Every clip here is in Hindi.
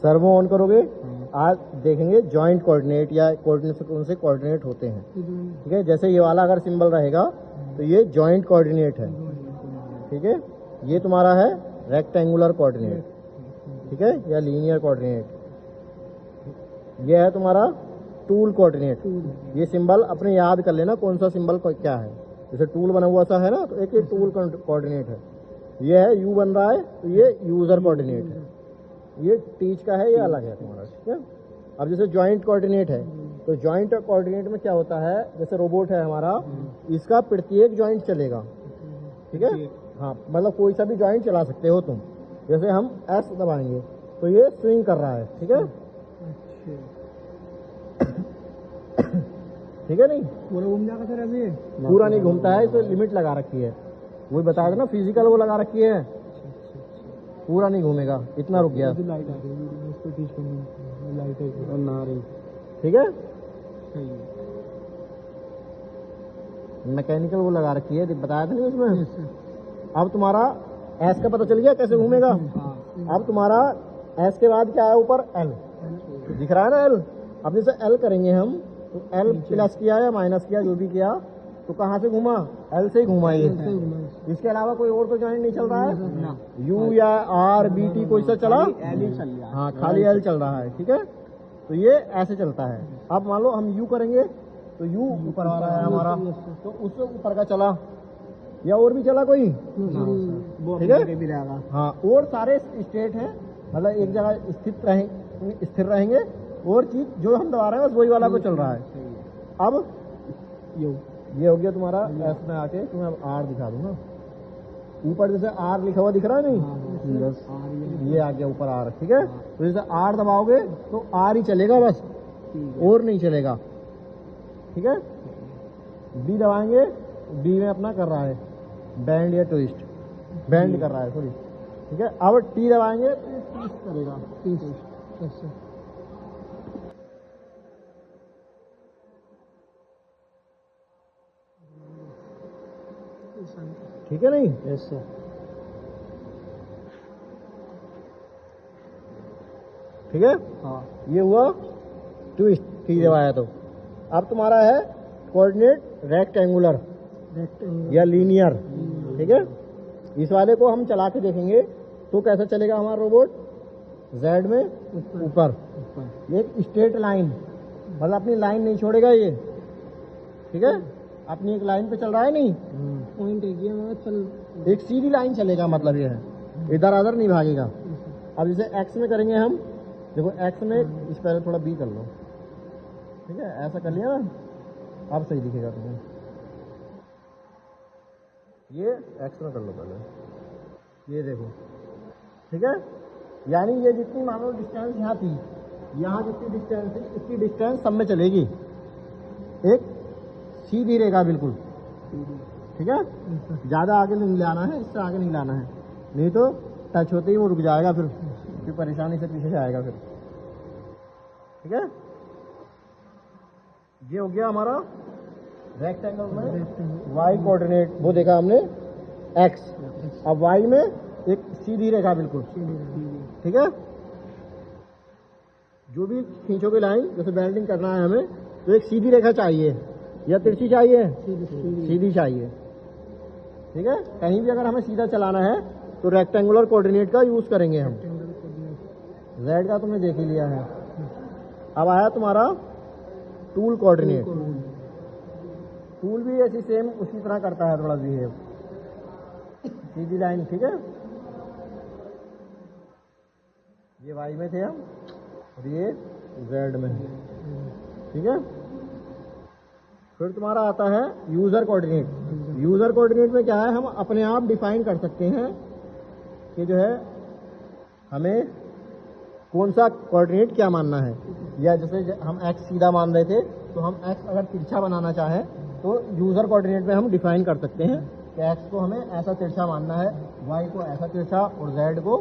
सर्वो ऑन करोगे, आज देखेंगे जॉइंट कोऑर्डिनेट या कोऑर्डिनेट कौन से कोऑर्डिनेट होते हैं। ठीक है, जैसे ये वाला अगर सिंबल रहेगा तो ये जॉइंट कोऑर्डिनेट है। ठीक है, ये तुम्हारा है रेक्टेंगुलर कोऑर्डिनेट, ठीक है, या लीनियर कोऑर्डिनेट। ये है तुम्हारा टूल कोऑर्डिनेट। ये सिंबल अपने याद कर लेना कौन सा सिंबल क्या है। जैसे टूल बना हुआ सा है ना, तो एक ये टूल कोऑर्डिनेट है। ये है यू बन रहा है तो ये यूजर कोऑर्डिनेट है। ये टीच का है, ये अलग है तुम्हारा। ठीक है, अब जैसे जॉइंट कोऑर्डिनेट है तो जॉइंट कोऑर्डिनेट में क्या होता है, जैसे रोबोट है हमारा, इसका प्रत्येक जॉइंट चलेगा। ठीक है, हाँ, मतलब कोई सा भी जॉइंट चला सकते हो तुम। जैसे हम एस दबाएंगे तो ये स्विंग कर रहा है। ठीक है, ठीक है, नहीं पूरा घूम जाएगा सर अभी? पूरा नहीं घूमता है, इसमें लिमिट लगा रखी है। वही बताया था ना, फिजिकल वो लगा रखी है, पूरा नहीं घूमेगा, इतना रुक गया। लाइट आ रही है, इसको टीच करनी लाइट है ना रही। ठीक है, सही है। मैकेनिकल वो लगा रखी है, बताया था नहीं उसमें। अब तुम्हारा एस का पता चल गया कैसे घूमेगा। अब तुम्हारा एस के बाद क्या है ऊपर, एल दिख रहा है ना, एल। अब जैसे एल करेंगे हम तो एल प्लस किया या माइनस किया, जो भी किया, तो कहाँ से घूमा, एल से ही घूमा ये। इसके अलावा कोई और तो जॉइंट नहीं चल रहा है, यू या आर बी टी कोई सा चला, एल ही चल रहा है। हाँ, खाली एल चल रहा है। ठीक है, तो ये ऐसे चलता है। अब मान लो हम यू करेंगे तो यू ऊपर वाला है हमारा, तो उससे ऊपर का चला या और भी चला कोई। ठीक है, हाँ, और सारे स्टेट हैं, मतलब एक जगह स्थिर रहेंगे, और चीज जो हम दबा रहे हैं बस वही वाला को चल रहा है। अब ये हो गया तुम्हारा एस में आके, तुम्हें अब आर दिखा दूंगा। ऊपर जैसे आर लिखा हुआ दिख रहा है नहीं, बस ये आ गया ऊपर आर। ठीक है, तो जैसे आर दबाओगे तो आर ही चलेगा बस, और नहीं चलेगा। ठीक है, बी दबाएंगे, बी में अपना कर रहा है बैंड या ट्विस्ट, बैंड कर रहा है सॉरी। ठीक है, अब टी दबाएंगे तो ये ट्विस्ट करेगा। ठीक है, नहीं यस सर। ठीक है, हाँ, ये हुआ ट्विस्ट, टी दबाया तो। अब तुम्हारा है कोऑर्डिनेट रेक्टेंगुलर या लीनियर। ठीक है, इस वाले को हम चला के देखेंगे तो कैसा चलेगा हमारा रोबोट, जेड में ऊपर एक स्ट्रेट लाइन, मतलब अपनी लाइन नहीं छोड़ेगा ये। ठीक है, अपनी एक लाइन पे चल रहा है, नहीं पॉइंट चल, एक सीधी लाइन चलेगा, मतलब ये है, इधर उधर नहीं भागेगा। अब जैसे एक्स में करेंगे हम, देखो एक्स में इस पहले थोड़ा बी कर लो। ठीक है, ऐसा कर लिया ना, अब सही दिखेगा तुम्हें। ये एक्स में कर लो पहले, ये देखो। ठीक है, यानी ये जितनी मान लो डिस्टेंस यहाँ थी, यहाँ जितनी डिस्टेंस थी इतनी डिस्टेंस सब में चलेगी, एक सीधी रेखा बिल्कुल। ठीक है, ज़्यादा आगे नहीं लाना है, इससे आगे नहीं लाना है, नहीं तो टच होते ही वो रुक जाएगा, फिर परेशानी से पीछे जाएगा फिर। ठीक है, ये हो गया हमारा रेक्टेंगल में वाई कोऑर्डिनेट, वो देखा हमने एक्स। अब वाई में एक सीधी रेखा बिल्कुल। ठीक है, जो भी खींचोगे लाइन, जैसे बेल्डिंग करना है हमें, तो एक सीधी रेखा चाहिए या तिरछी चाहिए, सीधी चाहिए। ठीक है, कहीं भी अगर हमें सीधा चलाना है तो रेक्टेंगुलर कोऑर्डिनेट का यूज करेंगे हम। जेड का तुमने देख ही लिया है। अब आया तुम्हारा टूल कोऑर्डिनेट। टूल भी ऐसी सेम उसी तरह करता है, थोड़ा बिहेव, सीधी लाइन। ठीक है, ये वाई में थे हम और ये जेड में। ठीक है, फिर तुम्हारा आता है यूजर कोऑर्डिनेट। यूजर कोऑर्डिनेट में क्या है, हम अपने आप डिफाइन कर सकते हैं कि जो है हमें कौन सा कोऑर्डिनेट क्या मानना है। या जैसे हम एक्स सीधा मान रहे थे, तो हम एक्स अगर तिरछा बनाना चाहें तो यूजर कोऑर्डिनेट में हम डिफाइन कर सकते हैं कि एक्स को हमें ऐसा तिरछा मानना है, वाई को ऐसा तिरछा, और जेड को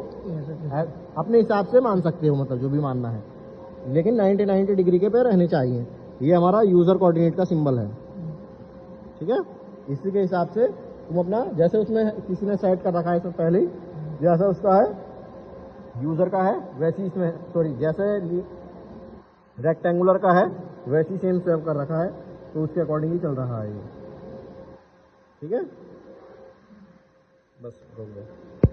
अपने हिसाब से मान सकते हो, मतलब जो भी मानना है, लेकिन 90 डिग्री के पे रहने चाहिए। ये हमारा यूजर कोऑर्डिनेट का सिंबल है। ठीक है, इसी के हिसाब से तुम अपना, जैसे उसमें किसी ने सेट कर रखा है इसमें पहले ही, जैसा उसका है यूज़र का है वैसी इसमें, सॉरी जैसे रेक्टेंगुलर का है वैसी सेम स्वेप कर रखा है, तो उसके अकॉर्डिंग ही चल रहा है ये। ठीक है, बस हो गया।